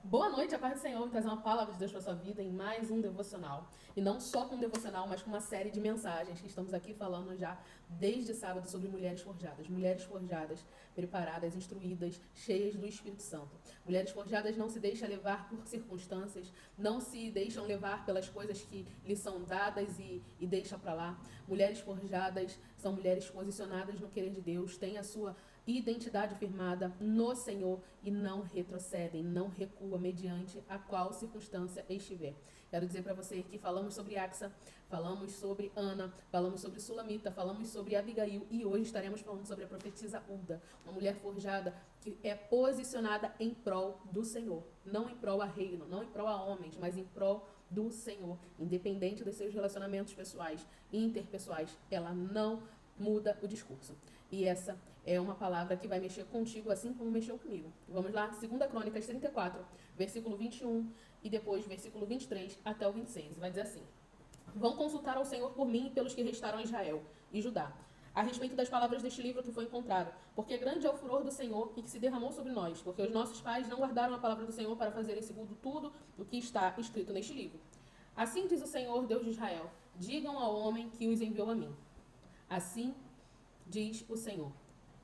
Boa noite, a paz do Senhor. Vou trazer uma palavra de Deus para a sua vida em mais um devocional. E não só com um devocional, mas com uma série de mensagens que estamos aqui falando já desde sábado sobre mulheres forjadas. Mulheres forjadas, preparadas, instruídas, cheias do Espírito Santo. Mulheres forjadas não se deixam levar por circunstâncias, não se deixam levar pelas coisas que lhes são dadas e deixa para lá. Mulheres forjadas são mulheres posicionadas no querer de Deus, têm a sua identidade firmada no Senhor e não retrocedem, não recuam mediante a qual circunstância estiver. Quero dizer para você que falamos sobre Axa, falamos sobre Ana, falamos sobre Sulamita, falamos sobre Abigail e hoje estaremos falando sobre a profetisa Hulda, uma mulher forjada que é posicionada em prol do Senhor, não em prol a reino, não em prol a homens, mas em prol do Senhor, independente dos seus relacionamentos pessoais e interpessoais, ela não muda o discurso. E essa é uma palavra que vai mexer contigo assim como mexeu comigo. Vamos lá, 2 Crônicas 34, versículo 21 e depois versículo 23 até o 26. Vai dizer assim: Vão consultar ao Senhor por mim e pelos que restaram Israel e Judá, a respeito das palavras deste livro que foi encontrado, porque grande é o furor do Senhor e que se derramou sobre nós, porque os nossos pais não guardaram a palavra do Senhor para fazerem segundo tudo o que está escrito neste livro. Assim diz o Senhor, Deus de Israel: digam ao homem que os enviou a mim. Assim diz o Senhor: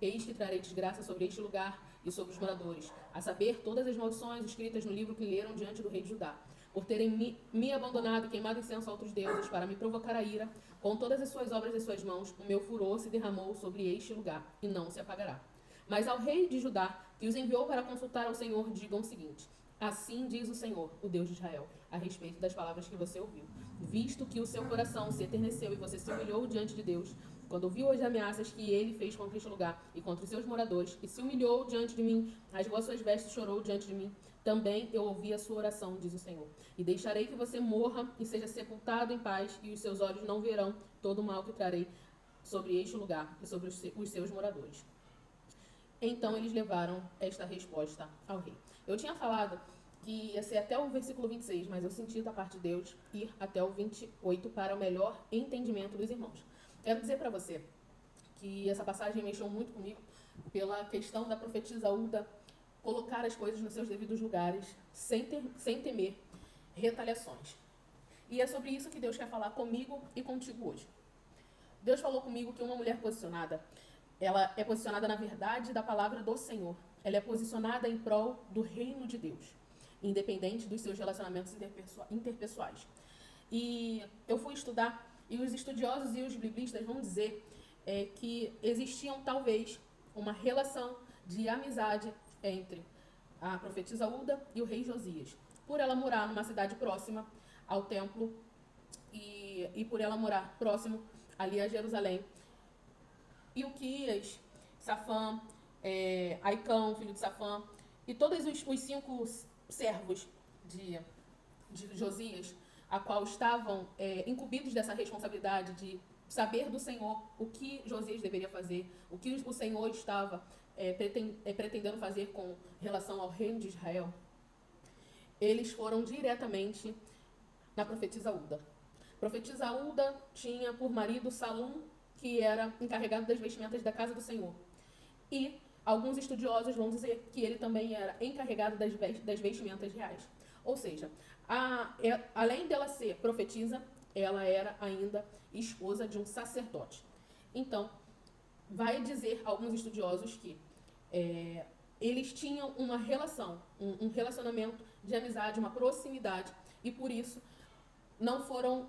Eis que trarei desgraça sobre este lugar e sobre os moradores, a saber, todas as maldições escritas no livro que leram diante do rei de Judá, por terem me abandonado e queimado incenso a outros deuses, para me provocar a ira, com todas as suas obras e suas mãos, o meu furor se derramou sobre este lugar, e não se apagará. Mas ao rei de Judá, que os enviou para consultar ao Senhor, digam o seguinte: Assim diz o Senhor, o Deus de Israel, a respeito das palavras que você ouviu. Visto que o seu coração se eterneceu e você se humilhou diante de Deus, quando ouviu as ameaças que ele fez contra este lugar e contra os seus moradores, e se humilhou diante de mim, rasgou as suas vestes e chorou diante de mim, também eu ouvi a sua oração, diz o Senhor. E deixarei que você morra e seja sepultado em paz, e os seus olhos não verão todo o mal que trarei sobre este lugar e sobre os seus moradores. Então eles levaram esta resposta ao rei. Eu tinha falado que ia ser até o versículo 26, mas eu senti da parte de Deus ir até o 28 para o melhor entendimento dos irmãos. Quero dizer para você que essa passagem mexeu muito comigo pela questão da profetisa Hulda colocar as coisas nos seus devidos lugares sem temer retaliações. E é sobre isso que Deus quer falar comigo e contigo hoje. Deus falou comigo que uma mulher posicionada, ela é posicionada na verdade da palavra do Senhor. Ela é posicionada em prol do reino de Deus, independente dos seus relacionamentos interpessoais. E eu fui estudar, e os estudiosos e os biblistas vão dizer que existiam talvez uma relação de amizade entre a profetisa Hulda e o rei Josias, por ela morar numa cidade próxima ao templo e por ela morar próximo ali a Jerusalém. E Uquias, Safã, Aicão, filho de Safã, e todos os 5 servos de, de Josias, a qual estavam incumbidos dessa responsabilidade de saber do Senhor o que Josias deveria fazer, o que o Senhor estava pretendendo fazer com relação ao reino de Israel, eles foram diretamente na profetisa Hulda. A profetisa Hulda tinha por marido Salum, que era encarregado das vestimentas da casa do Senhor. E alguns estudiosos vão dizer que ele também era encarregado das vestimentas reais. Ou seja, além dela ser profetisa, ela era ainda esposa de um sacerdote. Então, vai dizer alguns estudiosos que eles tinham uma relação, um relacionamento de amizade, uma proximidade, e por isso não foram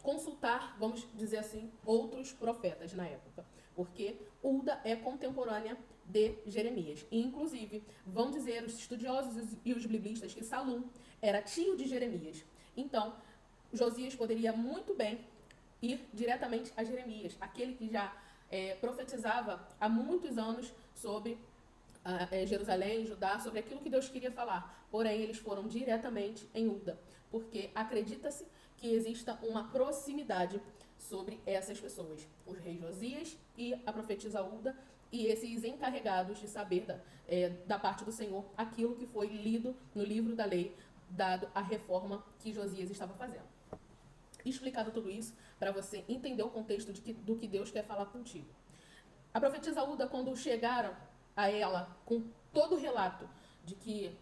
consultar, vamos dizer assim, outros profetas na época, porque Hulda é contemporânea de Jeremias. E, inclusive, vão dizer os estudiosos e os biblistas que Salum era tio de Jeremias. Então, Josias poderia muito bem ir diretamente a Jeremias, aquele que já profetizava há muitos anos sobre Jerusalém, Judá, sobre aquilo que Deus queria falar. Porém, eles foram diretamente em Hulda, porque acredita-se que exista uma proximidade sobre essas pessoas, os reis Josias e a profetisa Hulda, e esses encarregados de saber da parte do Senhor aquilo que foi lido no livro da lei, dado a reforma que Josias estava fazendo. Explicado tudo isso, para você entender o contexto do que Deus quer falar contigo. A profetisa Hulda, quando chegaram a ela com todo o relato de que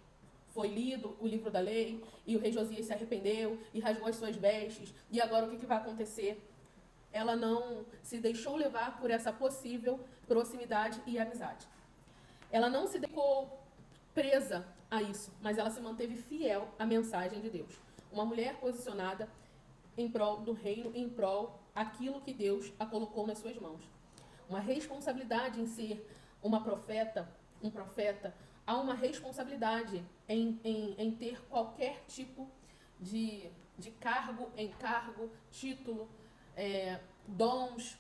foi lido o livro da lei, e o rei Josias se arrependeu e rasgou as suas vestes, e agora o que vai acontecer? Ela não se deixou levar por essa possível proximidade e amizade. Ela não se ficou presa a isso, mas ela se manteve fiel à mensagem de Deus. Uma mulher posicionada em prol do reino, em prol aquilo que Deus a colocou nas suas mãos. Uma responsabilidade em ser uma profeta, um profeta, há uma responsabilidade em ter qualquer tipo de cargo, encargo, título, dons.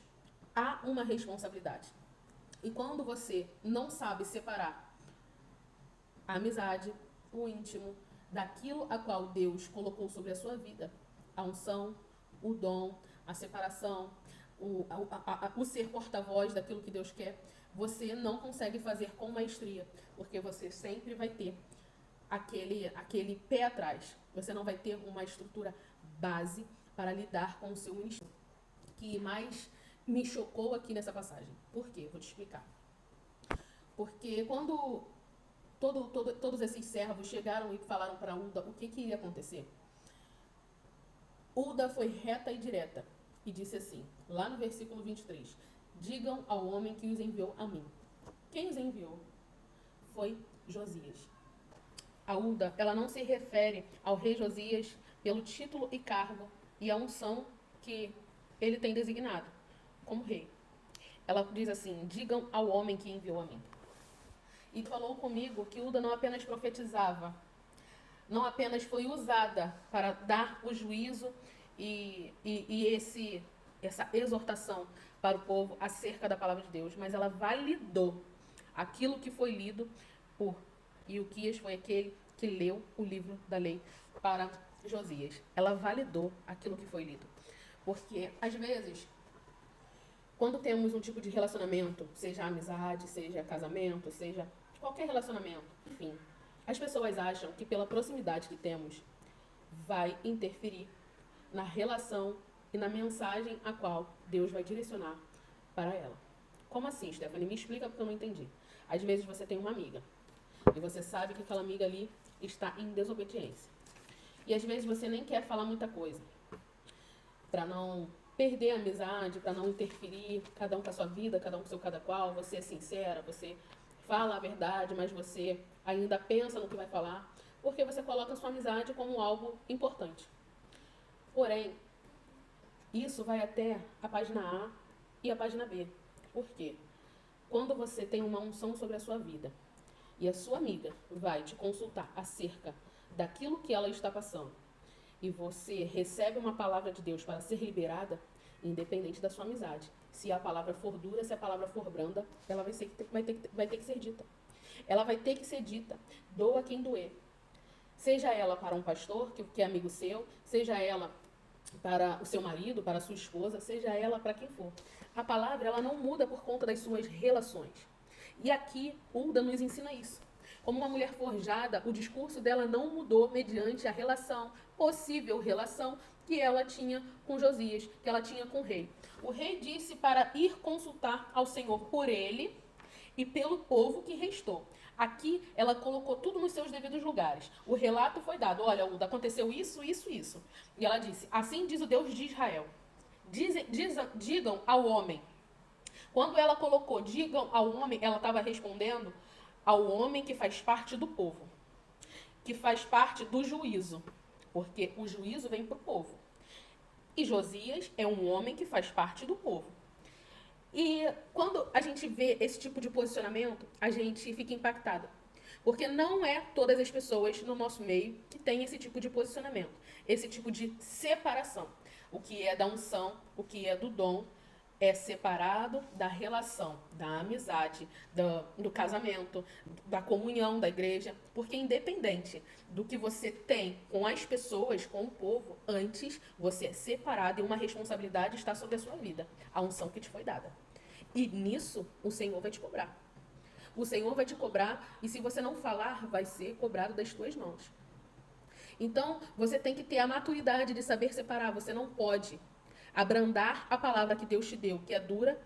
Há uma responsabilidade. E quando você não sabe separar a amizade, o íntimo, daquilo a qual Deus colocou sobre a sua vida, a unção, o dom, a separação, o ser porta-voz daquilo que Deus quer, você não consegue fazer com maestria, porque você sempre vai ter aquele pé atrás. Você não vai ter uma estrutura base para lidar com o seu ministério. Que mais me chocou aqui nessa passagem. Por quê? Vou te explicar. Porque quando todos esses servos chegaram e falaram para Ulda o que iria acontecer, Ulda foi reta e direta e disse assim, lá no versículo 23, digam ao homem que os enviou a mim. Quem os enviou? Foi Josias. A Ulda, ela não se refere ao rei Josias pelo título e cargo e a unção que ele tem designado como rei. Ela diz assim, digam ao homem que enviou a mim. E falou comigo que Ulda não apenas profetizava, não apenas foi usada para dar o juízo e essa exortação para o povo acerca da palavra de Deus, mas ela validou aquilo que foi lido por Ilquias, foi aquele que leu o livro da lei para Josias. Ela validou aquilo que foi lido. Porque, às vezes, quando temos um tipo de relacionamento, seja amizade, seja casamento, seja qualquer relacionamento, enfim, as pessoas acham que pela proximidade que temos, vai interferir na relação e na mensagem a qual Deus vai direcionar para ela. Como assim, Stephanie? Me explica porque eu não entendi. Às vezes você tem uma amiga e você sabe que aquela amiga ali está em desobediência. E às vezes você nem quer falar muita coisa, para não perder a amizade, para não interferir, cada um com a sua vida, cada um com o seu cada qual, você é sincera, você fala a verdade, mas você ainda pensa no que vai falar, porque você coloca a sua amizade como algo importante. Porém, isso vai até a página A e a página B. Por quê? Quando você tem uma unção sobre a sua vida e a sua amiga vai te consultar acerca daquilo que ela está passando e você recebe uma palavra de Deus para ser liberada, independente da sua amizade, se a palavra for dura, se a palavra for branda, ela vai ter que ser dita. Ela vai ter que ser dita, doa quem doer. Seja ela para um pastor, que é amigo seu, seja ela para o seu marido, para a sua esposa, seja ela para quem for. A palavra, ela não muda por conta das suas relações. E aqui, Ulda nos ensina isso. Como uma mulher forjada, o discurso dela não mudou mediante a relação, possível relação, que ela tinha com Josias, que ela tinha com o rei. O rei disse para ir consultar ao Senhor por ele e pelo povo que restou. Aqui, ela colocou tudo nos seus devidos lugares. O relato foi dado. Olha, Ulda, aconteceu isso, isso, isso. E ela disse, assim diz o Deus de Israel. Digam ao homem. Quando ela colocou, digam ao homem, ela estava respondendo ao homem que faz parte do povo. Que faz parte do juízo. Porque o juízo vem para o povo. E Josias é um homem que faz parte do povo. E quando a gente vê esse tipo de posicionamento, a gente fica impactada. Porque não é todas as pessoas no nosso meio que têm esse tipo de posicionamento, esse tipo de separação. O que é da unção, o que é do dom, é separado da relação, da amizade, do casamento, da comunhão da igreja. Porque independente do que você tem com as pessoas, com o povo, antes você é separado e uma responsabilidade está sobre a sua vida, a unção que te foi dada. E nisso o Senhor vai te cobrar. O Senhor vai te cobrar e se você não falar, vai ser cobrado das tuas mãos. Então, você tem que ter a maturidade de saber separar. Você não pode abrandar a palavra que Deus te deu, que é dura,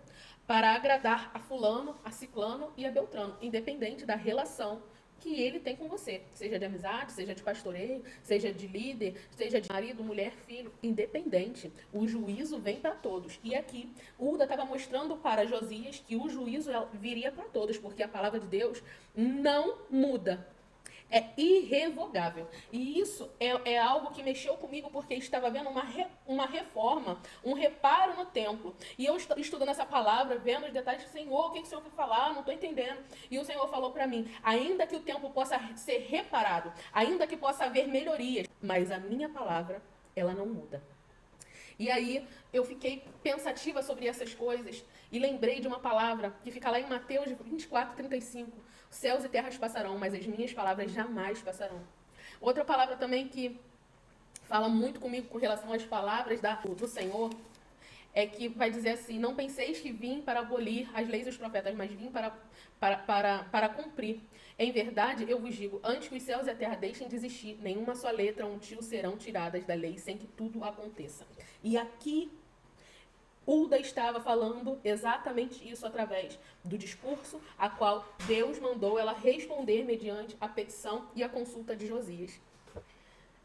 para agradar a fulano, a ciclano e a beltrano, independente da relação que ele tem com você, seja de amizade, seja de pastoreio, seja de líder, seja de marido, mulher, filho, independente. O juízo vem para todos. E aqui, Uda estava mostrando para Josias que o juízo viria para todos, porque a palavra de Deus não muda. É irrevogável. E isso é algo que mexeu comigo porque estava vendo uma reforma, um reparo no templo. E eu estudando essa palavra, vendo os detalhes, Senhor, o que o Senhor quer falar? Não estou entendendo. E o Senhor falou para mim, ainda que o templo possa ser reparado, ainda que possa haver melhorias, mas a minha palavra, ela não muda. E aí eu fiquei pensativa sobre essas coisas e lembrei de uma palavra que fica lá em Mateus 24:35. Céus e terras passarão, mas as minhas palavras jamais passarão. Outra palavra também que fala muito comigo com relação às palavras do Senhor é que vai dizer assim, não penseis que vim para abolir as leis e os profetas, mas vim para cumprir. Em verdade, eu vos digo, antes que os céus e a terra deixem de existir, nenhuma só letra ou um tio serão tiradas da lei, sem que tudo aconteça. E aqui, Uda estava falando exatamente isso através do discurso a qual Deus mandou ela responder mediante a petição e a consulta de Josias.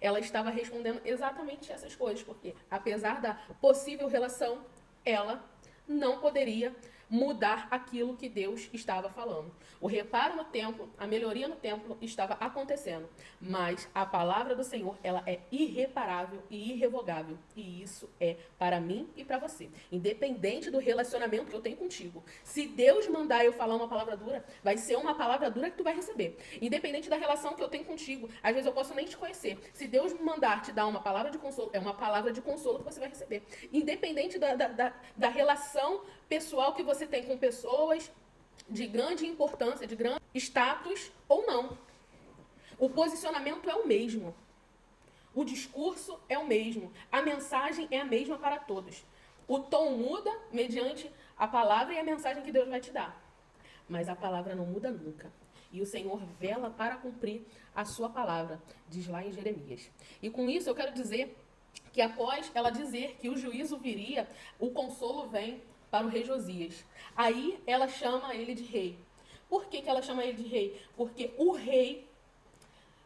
Ela estava respondendo exatamente essas coisas, porque apesar da possível relação, ela não poderia mudar aquilo que Deus estava falando. O reparo no templo, a melhoria no templo estava acontecendo, mas a palavra do Senhor, ela é irreparável e irrevogável, e isso é para mim e para você, independente do relacionamento que eu tenho contigo. Se Deus mandar eu falar uma palavra dura, vai ser uma palavra dura que tu vai receber, independente da relação que eu tenho contigo. Às vezes eu posso nem te conhecer. Se Deus me mandar te dar uma palavra de consolo, é uma palavra de consolo que você vai receber, independente da relação pessoal que você tem com pessoas de grande importância, de grande status ou não. O posicionamento é o mesmo. O discurso é o mesmo. A mensagem é a mesma para todos. O tom muda mediante a palavra e a mensagem que Deus vai te dar. Mas a palavra não muda nunca. E o Senhor vela para cumprir a sua palavra, diz lá em Jeremias. E com isso eu quero dizer que após ela dizer que o juízo viria, o consolo vem para o rei Josias. Aí ela chama ele de rei. Por que ela chama ele de rei? Porque o rei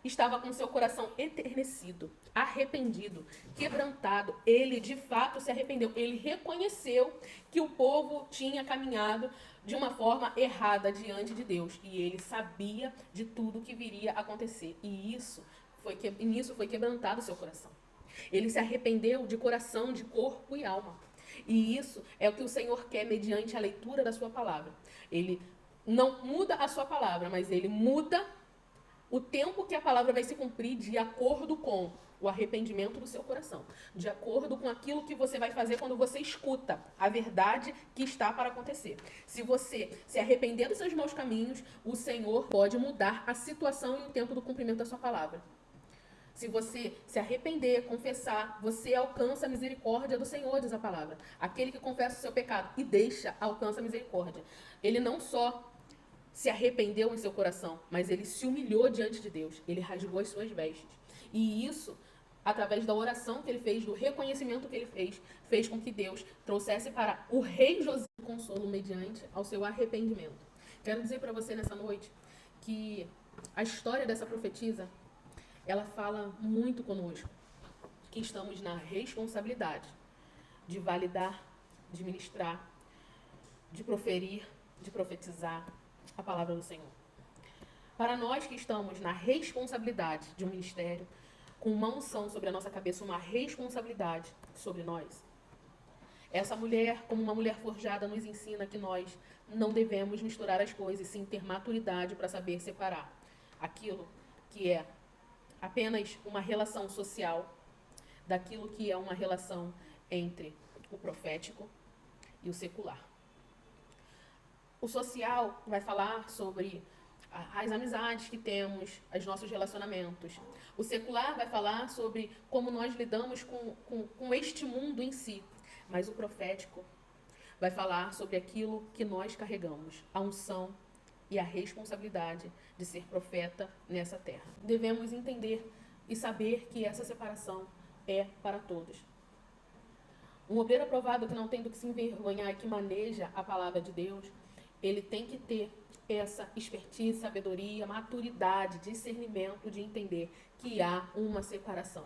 estava com seu coração enternecido, arrependido, quebrantado. Ele de fato se arrependeu. Ele reconheceu que o povo tinha caminhado de uma forma errada diante de Deus. E ele sabia de tudo que viria a acontecer. E nisso foi quebrantado o seu coração. Ele se arrependeu de coração, de corpo e alma. E isso é o que o Senhor quer mediante a leitura da sua palavra. Ele não muda a sua palavra, mas ele muda o tempo que a palavra vai se cumprir de acordo com o arrependimento do seu coração, de acordo com aquilo que você vai fazer quando você escuta a verdade que está para acontecer. Se você se arrepender dos seus maus caminhos, o Senhor pode mudar a situação e o tempo do cumprimento da sua palavra. Se você se arrepender, confessar, você alcança a misericórdia do Senhor, diz a palavra. Aquele que confessa o seu pecado e deixa, alcança a misericórdia. Ele não só se arrependeu em seu coração, mas ele se humilhou diante de Deus. Ele rasgou as suas vestes. E isso, através da oração que ele fez, do reconhecimento que ele fez com que Deus trouxesse para o rei Josias consolo mediante ao seu arrependimento. Quero dizer para você nessa noite que a história dessa profetisa, ela fala muito conosco, que estamos na responsabilidade de validar, de ministrar, de proferir, de profetizar a palavra do Senhor. Para nós que estamos na responsabilidade de um ministério, com uma unção sobre a nossa cabeça, uma responsabilidade sobre nós, essa mulher, como uma mulher forjada, nos ensina que nós não devemos misturar as coisas, sim ter maturidade para saber separar aquilo que é apenas uma relação social daquilo que é uma relação entre o profético e o secular. O social vai falar sobre as amizades que temos, os nossos relacionamentos. O secular vai falar sobre como nós lidamos com este mundo em si. Mas o profético vai falar sobre aquilo que nós carregamos, a unção e a responsabilidade de ser profeta nessa terra. Devemos entender e saber que essa separação é para todos. Um obreiro aprovado que não tem do que se envergonhar e que maneja a palavra de Deus, ele tem que ter essa expertise, sabedoria, maturidade, discernimento de entender que há uma separação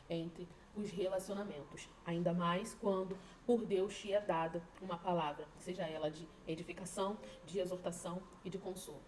entre os relacionamentos, ainda mais quando por Deus te é dada uma palavra, seja ela de edificação, de exortação e de consolo.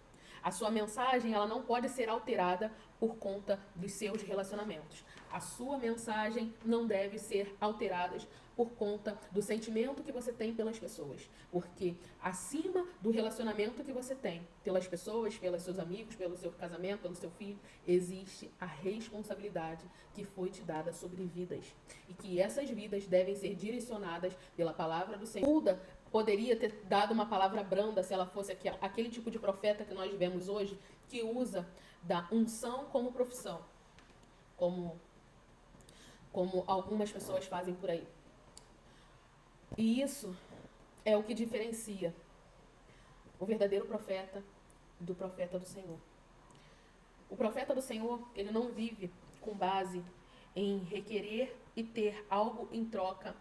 A sua mensagem, ela não pode ser alterada por conta dos seus relacionamentos. A sua mensagem não deve ser alterada por conta do sentimento que você tem pelas pessoas. Porque acima do relacionamento que você tem pelas pessoas, pelos seus amigos, pelo seu casamento, pelo seu filho, existe a responsabilidade que foi te dada sobre vidas. E que essas vidas devem ser direcionadas pela palavra do Senhor. Uda poderia ter dado uma palavra branda se ela fosse aquele tipo de profeta que nós vemos hoje, que usa da unção como profissão, como algumas pessoas fazem por aí. E isso é o que diferencia o verdadeiro profeta do profeta do Senhor. O profeta do Senhor, ele não vive com base em requerer e ter algo em troca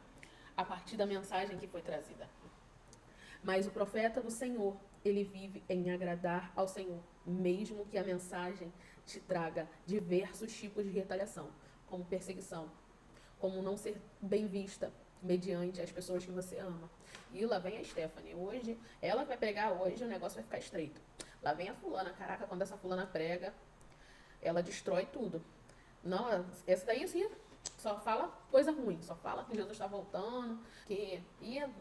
a partir da mensagem que foi trazida. Mas o profeta do Senhor, ele vive em agradar ao Senhor, mesmo que a mensagem te traga diversos tipos de retaliação, como perseguição, como não ser bem vista mediante as pessoas que você ama. E lá vem a Stephanie, hoje, ela vai pregar hoje, o negócio vai ficar estreito. Lá vem a fulana, caraca, quando essa fulana prega, ela destrói tudo. Não, essa daí, assim, só fala coisa ruim, só fala que Jesus está voltando, e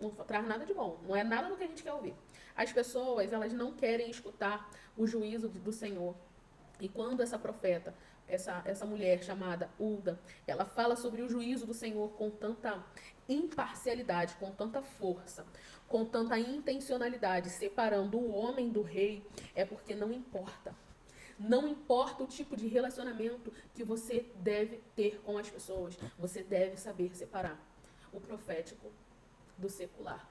não traz nada de bom, não é nada do que a gente quer ouvir. As pessoas, elas não querem escutar o juízo do Senhor. E quando essa profeta, essa mulher chamada Ulda, ela fala sobre o juízo do Senhor com tanta imparcialidade, com tanta força, com tanta intencionalidade, separando o homem do rei, é porque não importa. Não importa o tipo de relacionamento que você deve ter com as pessoas, você deve saber separar o profético do secular,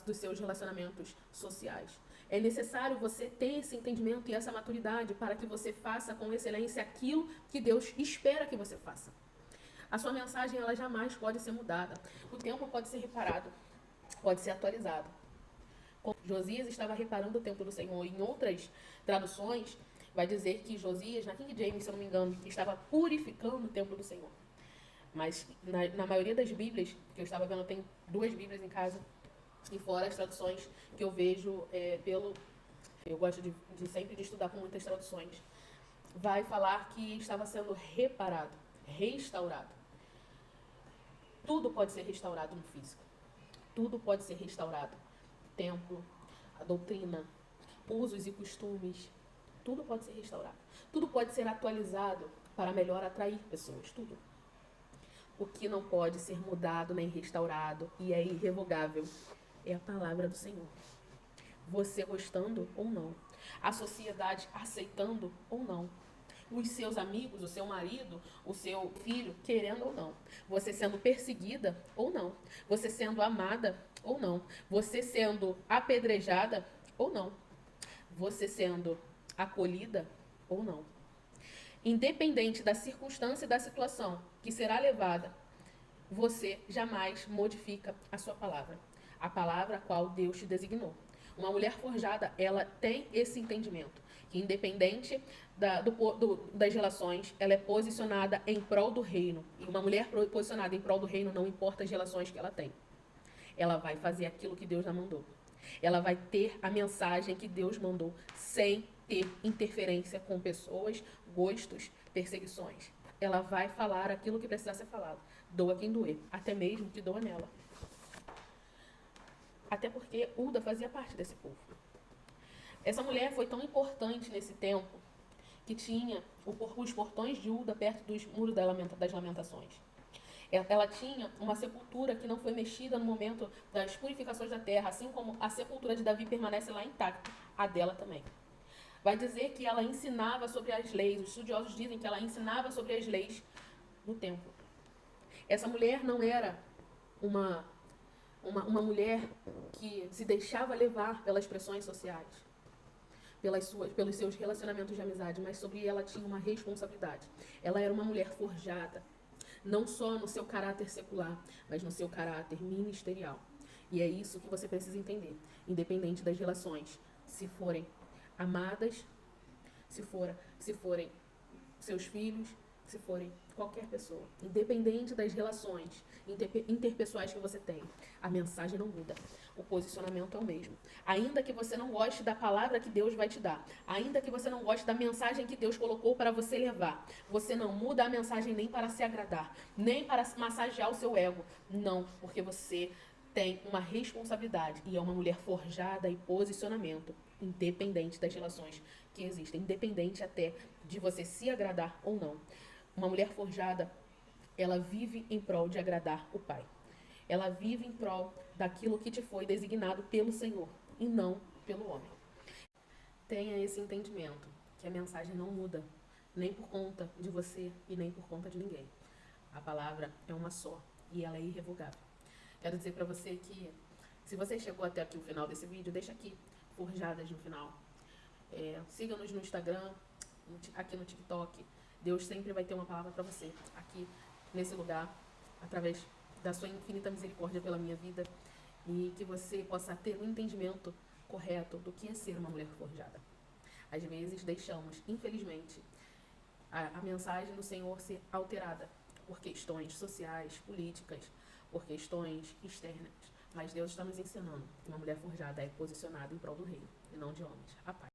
dos seus relacionamentos sociais. É necessário você ter esse entendimento e essa maturidade para que você faça com excelência aquilo que Deus espera que você faça. A sua mensagem, ela jamais pode ser mudada. O tempo pode ser reparado, pode ser atualizado. Josias estava reparando o templo do Senhor. Em outras traduções, vai dizer que Josias, na King James, se eu não me engano, estava purificando o templo do Senhor. Mas na maioria das Bíblias, que eu estava vendo, eu tenho 2 Bíblias em casa, e fora as traduções que eu vejo eu gosto de sempre de estudar com muitas traduções, vai falar que estava sendo reparado, restaurado. Tudo pode ser restaurado no físico. Tudo pode ser restaurado. O templo, a doutrina, usos e costumes, tudo pode ser restaurado. Tudo pode ser atualizado para melhor atrair pessoas, tudo. O que não pode ser mudado nem restaurado e é irrevogável é a palavra do Senhor. Você gostando ou não. A sociedade aceitando ou não. Os seus amigos, o seu marido, o seu filho, querendo ou não. Você sendo perseguida ou não. Você sendo amada ou não. Você sendo apedrejada ou não. Você sendo acolhida ou não. Independente da circunstância e da situação que será levada, você jamais modifica a sua palavra. A palavra a qual Deus te designou. Uma mulher forjada, ela tem esse entendimento, que independente das relações, ela é posicionada em prol do reino. E uma mulher posicionada em prol do reino, não importa as relações que ela tem. Ela vai fazer aquilo que Deus já mandou. Ela vai ter a mensagem que Deus mandou, sem ter interferência com pessoas, gostos, perseguições. Ela vai falar aquilo que precisar ser falado. Doa quem doer, até mesmo que doa nela. Até porque Ulda fazia parte desse povo. Essa mulher foi tão importante nesse tempo que tinha os portões de Ulda perto dos muros das lamentações. Ela tinha uma sepultura que não foi mexida no momento das purificações da terra, assim como a sepultura de Davi permanece lá intacta, a dela também. Vai dizer que ela ensinava sobre as leis, os estudiosos dizem que ela ensinava sobre as leis no templo. Essa mulher não era uma mulher que se deixava levar pelas pressões sociais, pelos seus relacionamentos de amizade, mas sobre ela tinha uma responsabilidade. Ela era uma mulher forjada, não só no seu caráter secular, mas no seu caráter ministerial. E é isso que você precisa entender. Independente das relações, se forem amadas, se forem seus filhos, se forem qualquer pessoa, independente das relações interpessoais que você tem, a mensagem não muda. O posicionamento é o mesmo. Ainda que você não goste da palavra que Deus vai te dar, ainda que você não goste da mensagem que Deus colocou para você levar, você não muda a mensagem nem para se agradar, nem para massagear o seu ego. Não, porque você tem uma responsabilidade e é uma mulher forjada e posicionamento, independente das relações que existem, independente até de você se agradar ou não. Uma mulher forjada, ela vive em prol de agradar o Pai. Ela vive em prol daquilo que te foi designado pelo Senhor e não pelo homem. Tenha esse entendimento, que a mensagem não muda, nem por conta de você e nem por conta de ninguém. A palavra é uma só e ela é irrevogável. Quero dizer para você que, se você chegou até aqui o final desse vídeo, deixa aqui, Forjadas no final. Siga-nos no Instagram, aqui no TikTok. Deus sempre vai ter uma palavra para você aqui nesse lugar, através da sua infinita misericórdia pela minha vida, e que você possa ter um entendimento correto do que é ser uma mulher forjada. Às vezes deixamos, infelizmente, a mensagem do Senhor ser alterada por questões sociais, políticas, por questões externas. Mas Deus está nos ensinando que uma mulher forjada é posicionada em prol do reino e não de homens. A paz.